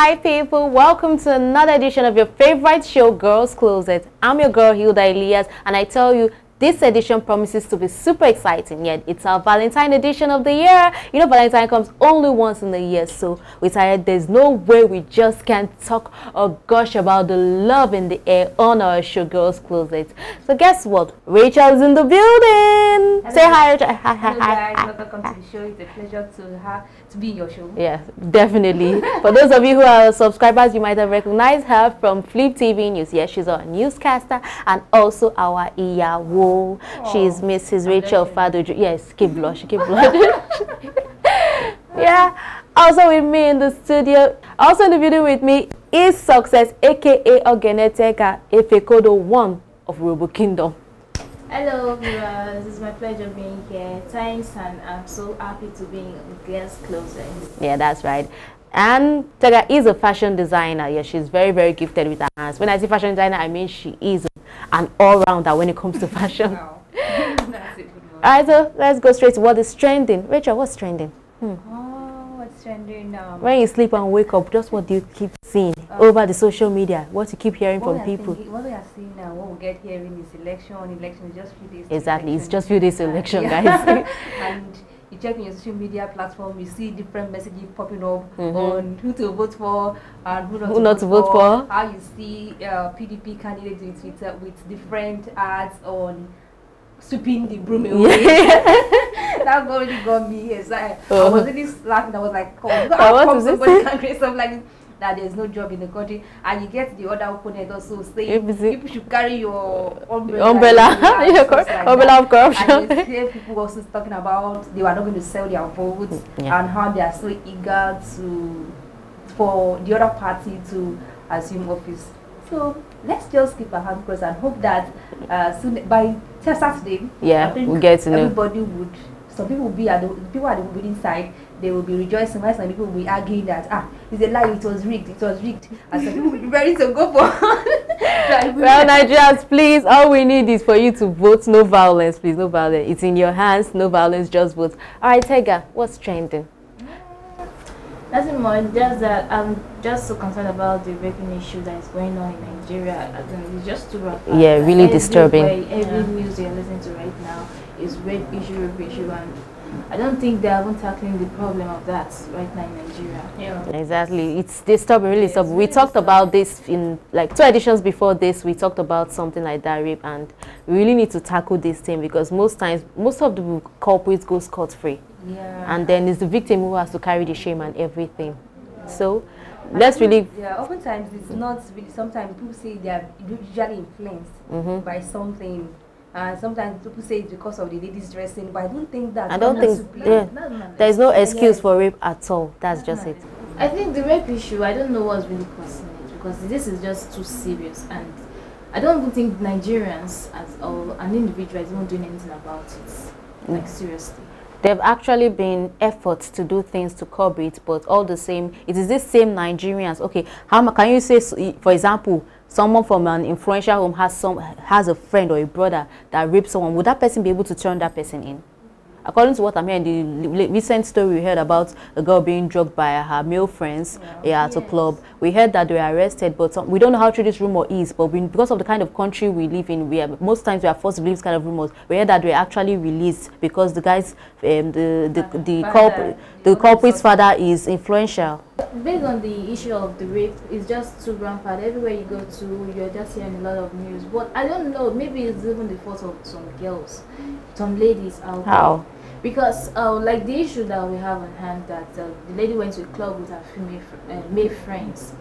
Hi people, welcome to another edition of your favorite show, Girls Closet. I'm your girl Hilda Elias, and I tell you, this edition promises to be super exciting. Yet it's our Valentine edition of the year. You know, Valentine comes only once in a year, so we decided there's no way we just can't talk or gush about the love in the air on our show, Girls Closet. So guess what? Rachel's in the building. Hello. Say hi, Rachel. Hello guys, welcome to the show. It's a pleasure to be in your show. Yeah, definitely. For those of you who are subscribers, you might have recognized her from Flip TV News. Yes, she's our newscaster and also our Iyawo. She's Mrs. Rachel Fadoju. Yes, keep blush, keep blush. Yeah. Also with me in the studio, also in the video with me is Success, aka Ogeneteka Efekodo 1 of Robo Kingdom. Hello viewers, it's my pleasure being here. Thanks, and I'm so happy to be in Girls Closet. Yeah, that's right. And Tega is a fashion designer. Yeah, she's very, very gifted with her hands. When I say fashion designer, I mean she is an all-rounder when it comes to fashion. Wow. That's it. Alright, so let's go straight to what is trending. Rachel, what's trending? Oh, what's trending now? When you sleep and wake up, just what do you keep seeing over the social media? What you keep hearing from people? What we are seeing now, what we get hearing is election is just few days. Exactly, it's just few days election, yeah. guys. And you check in your social media platform, you see different messages popping up on who to vote for and who not to vote for. How you see PDP candidates on Twitter with different ads on sweeping the broom away. That already got me. It's like, I was really laughing. I was like, oh, somebody can create something like this. That there's no job in the country, and you get the other opponent also saying people should carry your umbrella umbrella of corruption. And you hear people also talking about they were not going to sell their votes and how they are so eager for the other party to assume office. So let's just keep our hands crossed and hope that soon by Saturday, we get to know. Everybody would. Some people will be at the voting side. They will be rejoicing, while some people will be arguing that it's a lie, it was rigged, and some people will be ready to go for. Well, Nigerians, please, all we need is for you to vote. No violence, please, no violence. It's in your hands. No violence, just vote. All right, Tega, what's trending? Nothing more, just that I'm just so concerned about the raping issue that is going on in Nigeria. It's just too rough. Yeah, really disturbing. Every news you're listening to right now is rape issue, and I don't think they haven't tackling the problem of that right now in Nigeria. Yeah. Exactly. It's disturbing, really disturbing. We talked about this in like 2 editions before this. We talked about something like that rape, and we really need to tackle this thing because most times, most of the culprits go scot-free. Yeah. And then it's the victim who has to carry the shame and everything. So let's really... Yeah, oftentimes it's not really... Sometimes people say they are usually influenced by something. Sometimes people say it's because of the ladies dressing, but I don't think that. I don't think there's no excuse for rape at all. That's just it. I think the rape issue, I don't know what's really causing it because this is just too serious, and I don't even think Nigerians as an individual is even doing anything about it. Like seriously. There have actually been efforts to do things to curb it, but all the same, it is this same Nigerians. Okay, how can you say, for example, someone from an influential home has a friend or a brother that raped someone? Would that person be able to turn that person in? According to what I'm hearing, the recent story we heard about a girl being drugged by her male friends at a club. We heard that they were arrested, but we don't know how true this rumor is. But because of the kind of country we live in, most times we are forced to believe this kind of rumors. We heard that they were actually released because the guys, the culprit's father is influential. Based on the issue of the rape, it's just too rampant. Everywhere you go to, you're just hearing a lot of news. But I don't know, maybe it's even the fault of some girls, some ladies out there. How? Because like the issue that we have on hand, that the lady went to a club with her female male friends.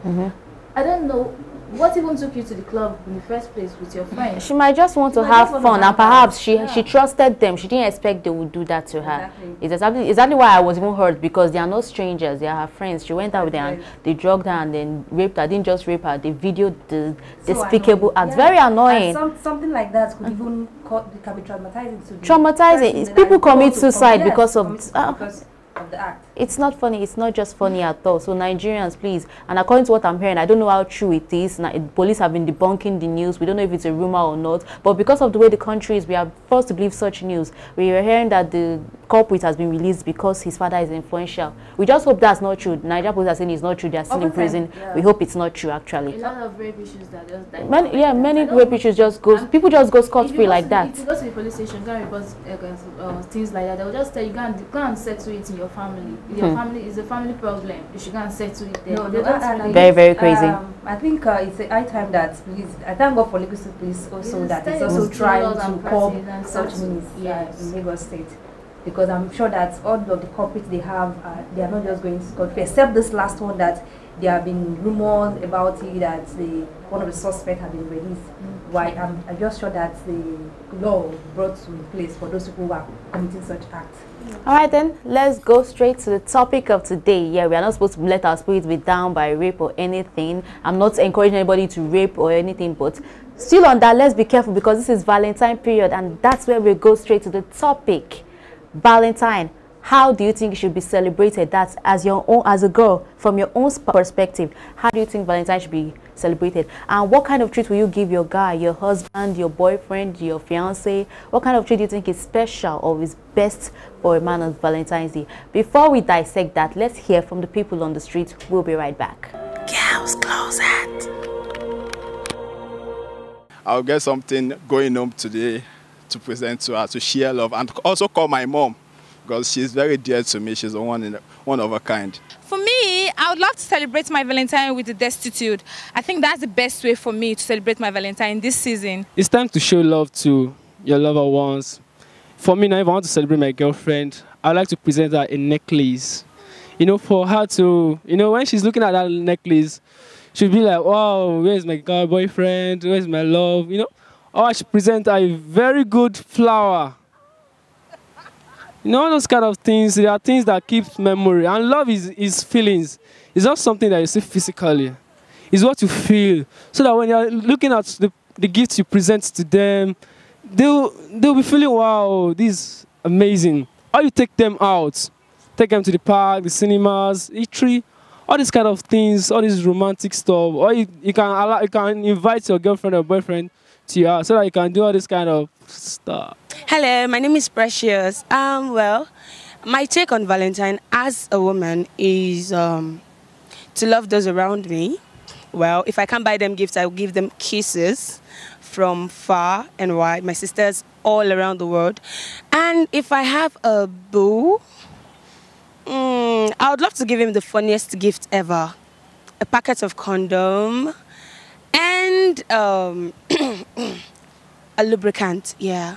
I don't know what even took you to the club in the first place with your friends. She might just want to have fun, and perhaps she trusted them. She didn't expect they would do that to her. Exactly. It's exactly why I was even hurt, because they are not strangers. They are her friends. She went out with them and they drugged her and then raped her. Didn't just rape her, they videoed the despicable acts. Very annoying. Something like that could even can be traumatizing. Traumatizing. People commit suicide because of the act. It's not funny. It's not just funny at all. So Nigerians, please, and according to what I'm hearing, I don't know how true it is. Now, police have been debunking the news. We don't know if it's a rumor or not. But because of the way the country is, we are forced to believe such news. We are hearing that the culprit has been released because his father is influential. We just hope that's not true. Nigeria police are saying it's not true. They are still in prison. Yeah. We hope it's not true, actually. A lot of rape issues that just die. Many rape issues just go. People just go scot-free like that. If you go to the police station, go and report things like that. They will just tell you go and settle it in your family. Your family is a family problem. You should go and settle it there. No, very, very crazy. I think it's a high time that please. I thank God for Lagos State Police also that it's also trying to curb such news in Lagos State, because I'm sure that all of the culprits they have, they are not just going to scot free, except this last one that there have been rumors about it that one of the suspects have been released. Why I'm just sure that the law was brought to place for those people who are committing such acts. All right, then let's go straight to the topic of today. Yeah, we are not supposed to let our spirits be down by rape or anything. I'm not encouraging anybody to rape or anything, but still on that, let's be careful because this is Valentine period, and that's where we go straight to the topic. Valentine, how do you think it should be celebrated? That's as a girl, from your own perspective. How do you think Valentine should be celebrated? And what kind of treat will you give your guy, your husband, your boyfriend, your fiance? What kind of treat do you think is special or is best for a man on Valentine's Day? Before we dissect that, let's hear from the people on the street. We'll be right back. Girls Closet. I'll get something going home today to present to her, to share love, and also call my mom, because she's very dear to me. She's one of a kind. For me, I would love to celebrate my Valentine with the destitute. I think that's the best way for me to celebrate my Valentine this season. It's time to show love to your lover ones. For me, now if I want to celebrate my girlfriend, I'd like to present her a necklace. You know, for her to, you know, when she's looking at that necklace, she'll be like, wow, where's my girl boyfriend? Where's my love? You know, or I should present her a very good flower. You know, all those kind of things, there are things that keep memory. And love is feelings. It's not something that you see physically. It's what you feel. So that when you're looking at the gifts you present to them, they'll be feeling, wow, this is amazing. Or you take them out. Take them to the park, the cinemas, eatery, all these kind of things, all this romantic stuff. Or you can invite your girlfriend or boyfriend to your house so that you can do all this kind of stuff. Hello, my name is Precious. Well, my take on Valentine as a woman is to love those around me. Well, if I can't buy them gifts, I will give them kisses from far and wide. My sisters all around the world. And if I have a boo, I would love to give him the funniest gift ever. A packet of condom and a lubricant, yeah,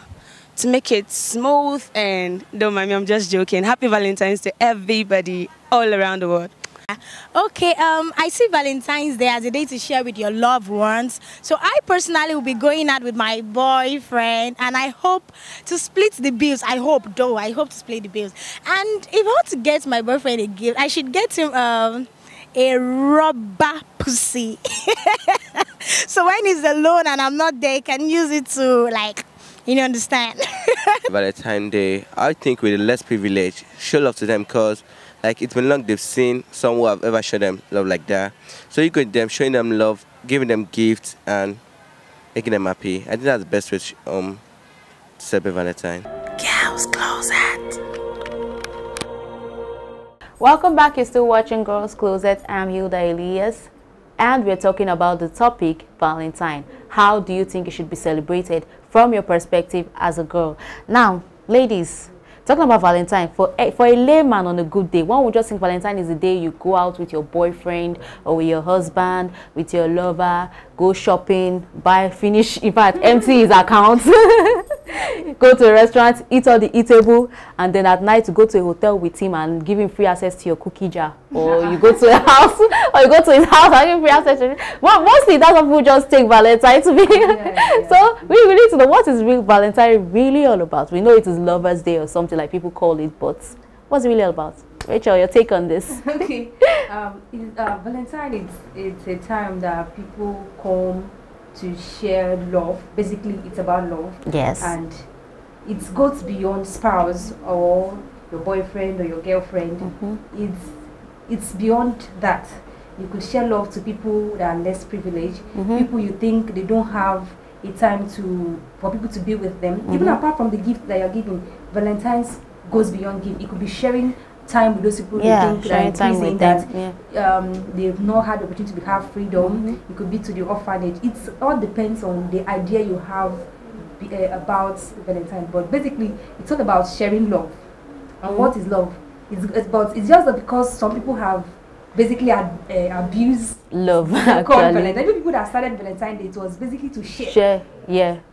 to make it smooth. And don't mind me, I'm just joking. Happy Valentine's to everybody all around the world. Okay, I see Valentine's Day as a day to share with your loved ones. So I personally will be going out with my boyfriend, and I hope to split the bills. I hope to split the bills. And if I want to get my boyfriend a gift, I should get him a rubber pussy. So when he's alone and I'm not there, he can use it to, like, you know, understand. Valentine's Day, I think with the less privileged, show love to them, because like it's been long they've seen someone who have ever shown them love like that. So you go to them, showing them love, giving them gifts, and making them happy. I think that's the best way to celebrate Valentine. Girls Closet. Welcome back. You're still watching Girls Closet. I'm Hilda Elias, and we're talking about the topic Valentine. How do you think it should be celebrated from your perspective as a girl? Now, ladies, talking about Valentine, for a layman on a good day, one would just think Valentine is the day you go out with your boyfriend or with your husband, with your lover, go shopping, buy, finish, in fact, empty his account, go to a restaurant, eat all the eatable, and then at night to go to a hotel with him and give him free access to your cookie jar. Or you go to a house, or you go to his house and give him free access to it. Well, mostly that's what people just take Valentine to be. So we need to know, what is real Valentine really all about? We know it is Lover's Day or something like people call it, but what's it really all about? Rachel, your take on this? Okay, Valentine it's a time that people come to share love. Basically, it's about love. Yes. And it goes beyond spouse or your boyfriend or your girlfriend. It's beyond that. You could share love to people that are less privileged, people you think they don't have a time for people to be with them. Even apart from the gift that you're giving, Valentine's goes beyond gift. It could be sharing time with those people you think sharing time with them. They've not had the opportunity to have freedom. It could be to the orphanage. It all depends on the idea you have about Valentine. But basically, it's all about sharing love. And what is love? It's just that because some people have basically abused love. Valentine. Even people that started Valentine Day, it was basically to share.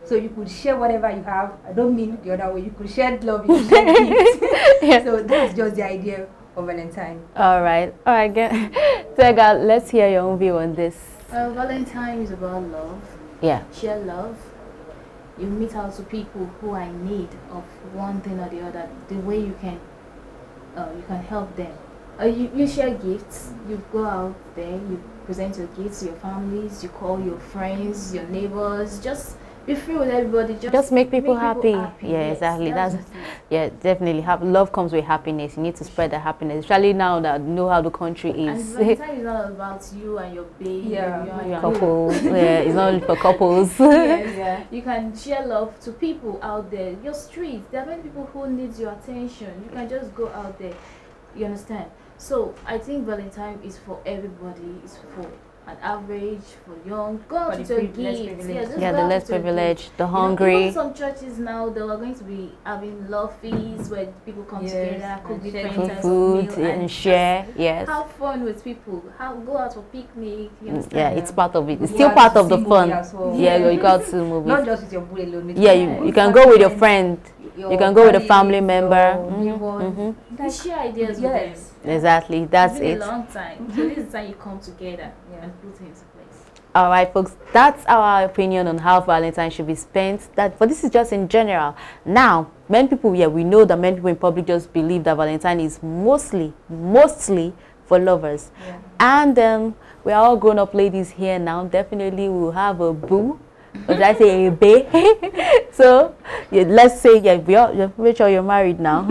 So you could share whatever you have. I don't mean the other way. You could share love, you could share gifts. So that's just the idea of Valentine. All right, Tega, let's hear your own view on this. Valentine is about love. Yeah. Share love. You meet out to people who are in need of one thing or the other. The way you can help them. You share gifts. You go out there. You present your gifts to your families. You call your friends, your neighbors. Just be free with everybody. Just make people happy. Yeah, exactly. That's definitely. Love comes with happiness. You need to spread the happiness, especially now that you know how the country is. And Valentine is not about you and your babe. Yeah, couples. It's not only for couples. Yes, you can share love to people out there. Your street. There are many people who need your attention. You can just go out there. You understand? So I think Valentine is for everybody. It's for an average, for young. Go out with your gifts. The less privileged, the hungry. Even some churches now, they are going to be having love feasts where people come together, cook different food and share. Have fun with people. Go out for picnic. You understand? Yeah, it's part of it. It's still part of the fun. Yeah, you go out to the movies. Not just with your boo alone. Yeah, you can go with your friend. You can go with a family member. Share ideas with them. Exactly, that's it. It's been a long time. So this is how you come together and put things in place. All right, folks, that's our opinion on how Valentine should be spent. But this is just in general. Now, many people, we know that many people in public just believe that Valentine is mostly for lovers. And we're all grown-up ladies here now. Definitely we'll have a boo. Or did I say a bae? So let's say make sure you're married now.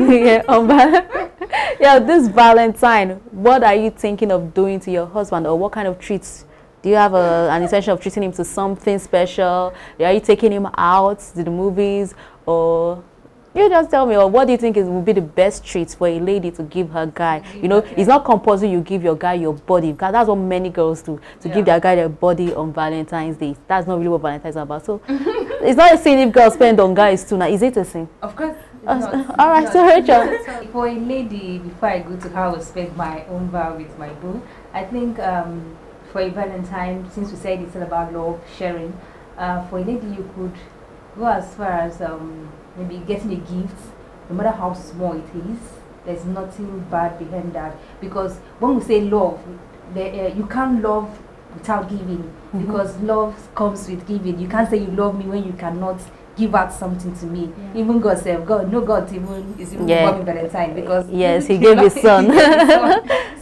This Valentine, what are you thinking of doing to your husband, or what kind of treats? Do you have an intention of treating him to something special? Are you taking him out to the movies, or you just tell me, or what do you think would be the best treats for a lady to give her guy? It's not compulsory you give your guy your body, because that's what many girls do, to give their guy their body on Valentine's Day. That's not really what Valentine's is about. So it's not a sin if girls spend on guys too. Now, is it a sin? Of course. All right, so Rachel. For a lady, before I go to how I spend my own vow with my boo, I think for a Valentine, since we said it's all about love, sharing, for a lady you could go as far as maybe getting a gift, no matter how small it is. There's nothing bad behind that, because when we say love, you can't love without giving, because love comes with giving. You can't say you love me when you cannot give out something to me. Even God said, God is even born in Valentine, because he gave his son.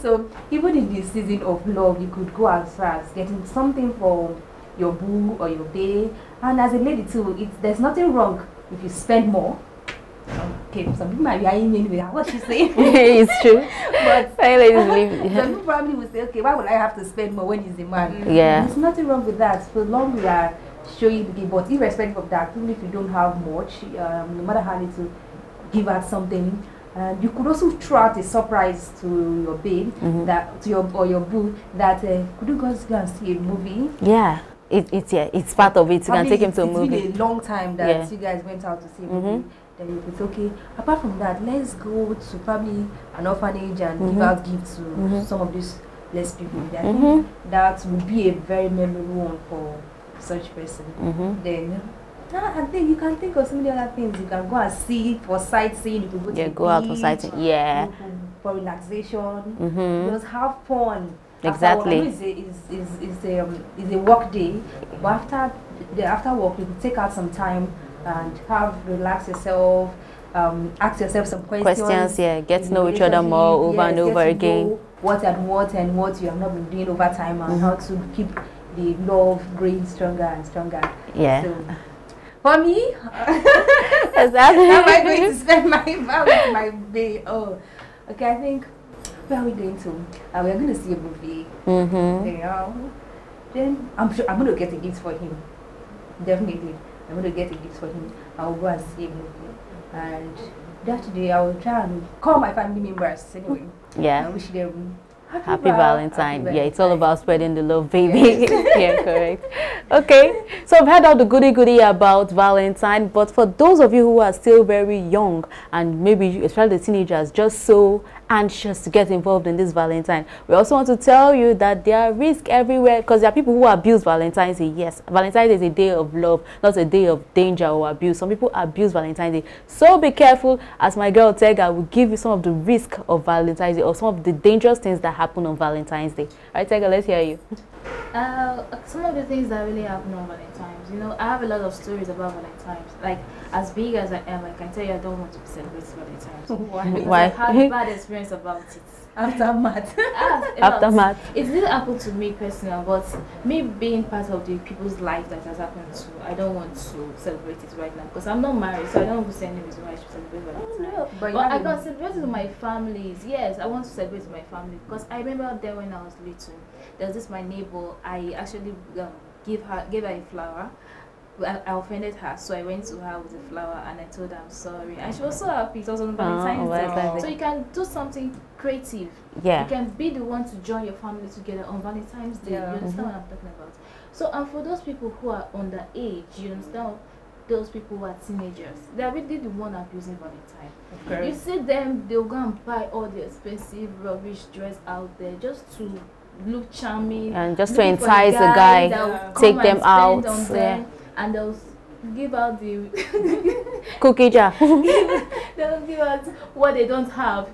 So even in this season of love, you could go as far as getting something for your boo or your bae. And as a lady too, there's nothing wrong if you spend more. Okay, some people might be eyeing me with what she's saying. It's true. But some people probably will say, okay, why would I have to spend more when he's a man? There's nothing wrong with that. So long we are showing the gift, but irrespective of that, even if you don't have much, no matter how little, give out something. You could also throw out a surprise to your babe, or your boo, that could you guys go and see a movie? It's part of it. You can take him to a movie. It's been a long time that you guys went out to see a movie. Then you could say, okay, apart from that, let's go to probably an orphanage and give out gifts to some of these less people. I think that would be a very memorable one for such person. Then I think you can think of so many other things. You can go and see for sightseeing. You can go to go out for sightseeing. For relaxation. Just have fun. Exactly. It's a work day, but after work you can take out some time and relax yourself, ask yourself some questions. Get to know each other more over and over again. What you have not been doing over time, and how to keep the love growing stronger and stronger. For me, Exactly. how am I going to spend my day? Oh, okay. I think where are we going to? We're going to see a movie. You know, then I'm sure I'm going to get a gift for him. Definitely, I'm going to get a gift for him. I'll go and see a movie, and that day I will try and call my family members anyway. Yeah. I wish them Happy Valentine. Happy Yeah, it's all about spreading the love, baby. Yes. Yeah, correct. Okay, so I've heard all the goody about Valentine, but for those of you who are still very young and maybe especially the teenagers just so anxious to get involved in this Valentine, we also want to tell you that there are risks everywhere because there are people who abuse Valentine's Day. Yes, Valentine's Day is a day of love, not a day of danger or abuse. Some people abuse Valentine's Day. So be careful, as my girl Tega will give you some of the risk of Valentine's Day or some of the dangerous things that happen on Valentine's Day. All right, Tega, let's hear you. Some of the things that really happen on Valentine's, you know, I have a lot of stories about Valentine's. Like, as big as I am, I can tell you I don't want to celebrate Valentine's. Why? I've had a bad experience about it. Aftermath. Aftermath. It didn't happen to me personally, but me being part of the people's life that has happened to, I don't want to celebrate it right now because I'm not married, so I don't want to say any reason why I should celebrate Valentine's. No, but I can celebrate it with my families. Yes, I want to celebrate with my family because I remember there when I was little. There was this my neighbor. I actually gave her a flower. I offended her, so I went to her with a flower and I told her I'm sorry, and she was so happy. It was on Valentine's Day. So you can do something creative. Yeah. You can be the one to join your family together on Valentine's Day. Yeah. You understand what I'm talking about? So, and for those people who are underage, you understand, those people who are teenagers, they're really the one abusing Valentine. Okay. You see them, they'll go and buy all the expensive rubbish dress out there just to look charming and just to entice a guy, take them out. And they'll give out the cookie jar. They'll give out what they don't have.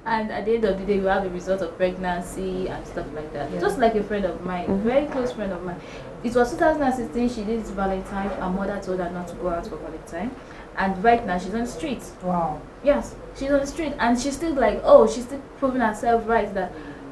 And at the end of the day, you have a result of pregnancy and stuff like that. Just like a friend of mine, very close friend of mine. It was 2016, she did Valentine. Her mother told her not to go out for Valentine. And right now, she's on the streets. Wow. Yes, she's on the street. And she's still like, oh, she's still proving herself right that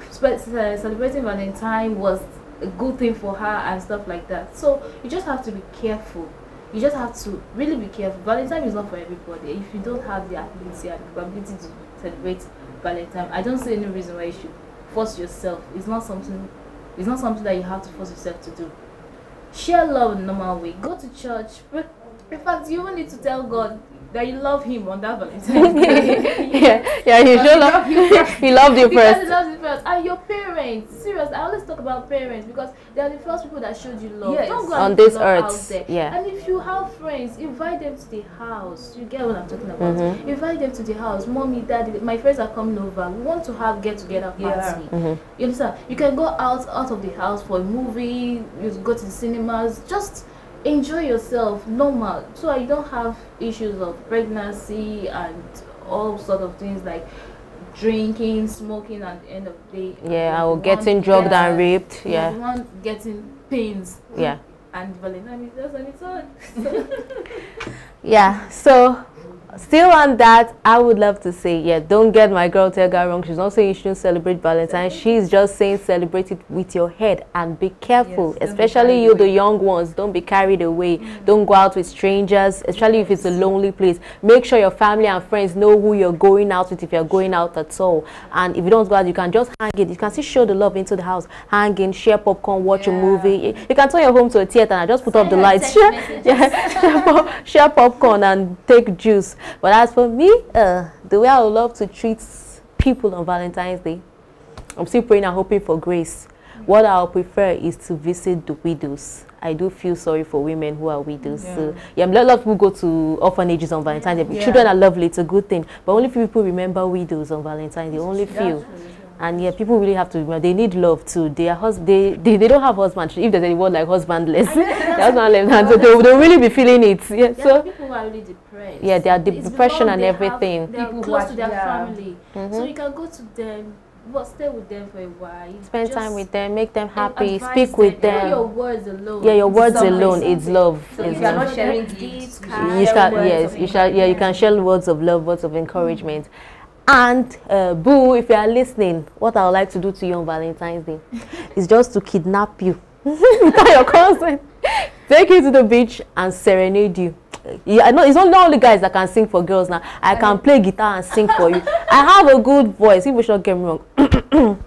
celebrating Valentine was a good thing for her and stuff like that. So you just have to be careful. You just have to really be careful. Valentine is not for everybody. If you don't have the ability and capability to celebrate Valentine, I don't see any reason why you should force yourself. It's not something that you have to force yourself to do. Share love in a normal way. Go to church. In fact, you even need to tell God that you love him on that Valentine's Day. You should love him. He loved you first. Because he loves you first. And your parents, seriously, I always talk about parents because they are the first people that showed you love. Yes. Don't go on and this love earth. out there. Yeah. And if you have friends, invite them to the house. You get what I'm talking about? Invite them to the house. Mommy, daddy, my friends are coming over. We want to have get-together party. You understand? You can go out of the house for a movie. You go to the cinemas. Just enjoy yourself normal, so you don't have issues of pregnancy and all sort of things like drinking, smoking at the end of the day. Yeah, or getting drugged and raped. Yeah. The one getting pains. Yeah. And Valentine is just on its own. Yeah, so still on that, I would love to say, yeah, don't get my girl Tega wrong. She's not saying you shouldn't celebrate Valentine. She's just saying celebrate it with your head and be careful, especially you, the young ones. Don't be carried away. Don't go out with strangers, especially if it's a lonely place. Make sure your family and friends know who you're going out with if you're going out at all. And if you don't go out, you can just hang it. You can still show the love into the house. Hang in, share popcorn, watch a movie. You can turn your home to a theater and just put up the lights. Share popcorn and take juice. But as for me, the way I would love to treat people on Valentine's Day, I'm still praying and hoping for grace. What I'll prefer is to visit the widows. I do feel sorry for women who are widows. So, a lot of people go to orphanages on Valentine's Day. Children are lovely, it's a good thing. But only few people remember widows on Valentine's Day, only few. And yeah, people really have to remember, they need love too. They don't have husband. If there's any word like husbandless, husbandless, so they'll really be feeling it. Yeah, so people who are really depressed. Yeah, they are depression and everything. They are close to their family, so you can go to them. Stay with them for a while. Spend time with them, make them happy, speak with them. Your words alone. Yeah, your words alone, it's love. So if you are not sharing gifts, you can share words of love, words of encouragement. And boo, if you are listening, what I would like to do to you on Valentine's Day is just to kidnap you without your consent. take you to the beach and serenade you. Yeah, I know it's not only guys that can sing for girls now. I can play guitar and sing for you. I have a good voice. People should not get me wrong.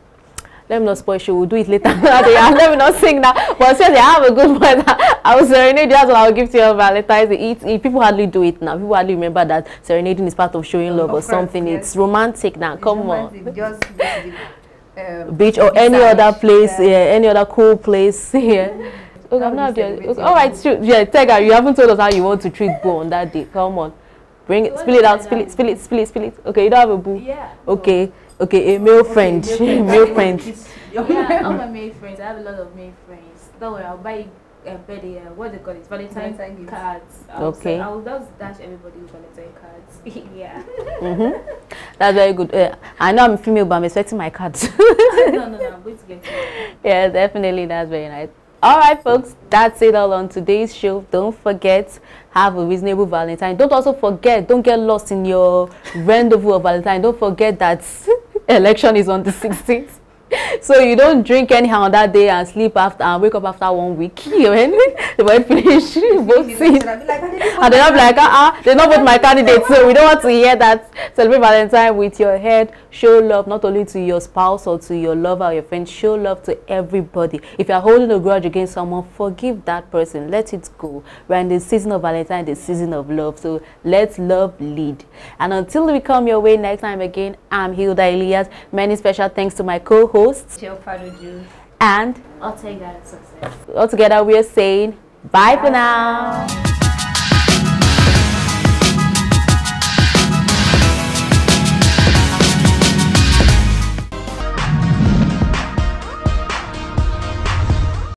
Let me not spoil you. We'll do it later. Let me not sing now. But seriously, I have a good voice. I will serenade you. That's what I will give to you on Valentine's Day. People hardly do it now. People hardly remember that serenading is part of showing love or something. Yes. It's romantic now. Come romantic. On. Just beach or any other place. Yeah, any other cool place. Yeah. Okay, I'm not doing. Okay. All right, shoot. Yeah, Tega, you haven't told us how you want to treat Boo on that day. Come on, bring it. Spill it out. Spill it. Okay, you don't have a boo. Yeah. Okay. Okay, a male friend. Male friend. Yeah, all my male friends. I have a lot of male friends. Don't worry, I'll buy a birthday. What do they call it? Valentine cards. Okay. I'll just dash everybody with Valentine cards. Yeah. That's very good. I know I'm female, but I'm expecting my cards. No, I'm going to get you. Yeah, definitely. That's very nice. All right, folks, that's it all on today's show. Don't forget, have a reasonable Valentine. Don't also forget, don't get lost in your rendezvous of Valentine. Don't forget that election is on the 16th. So you don't drink anyhow on that day and sleep after and wake up after 1 week. When they might finish both seats. And they're not like, they're not with my candidate. So we don't want to hear that. Celebrate Valentine with your head. Show love not only to your spouse or to your lover or your friend. Show love to everybody. If you're holding a grudge against someone, forgive that person. Let it go. We're in the season of Valentine, the season of love. So let love lead. And until we come your way next time again, I'm Hilda Elias. Many special thanks to my co-host and Altogether Success. Altogether we are saying bye for now.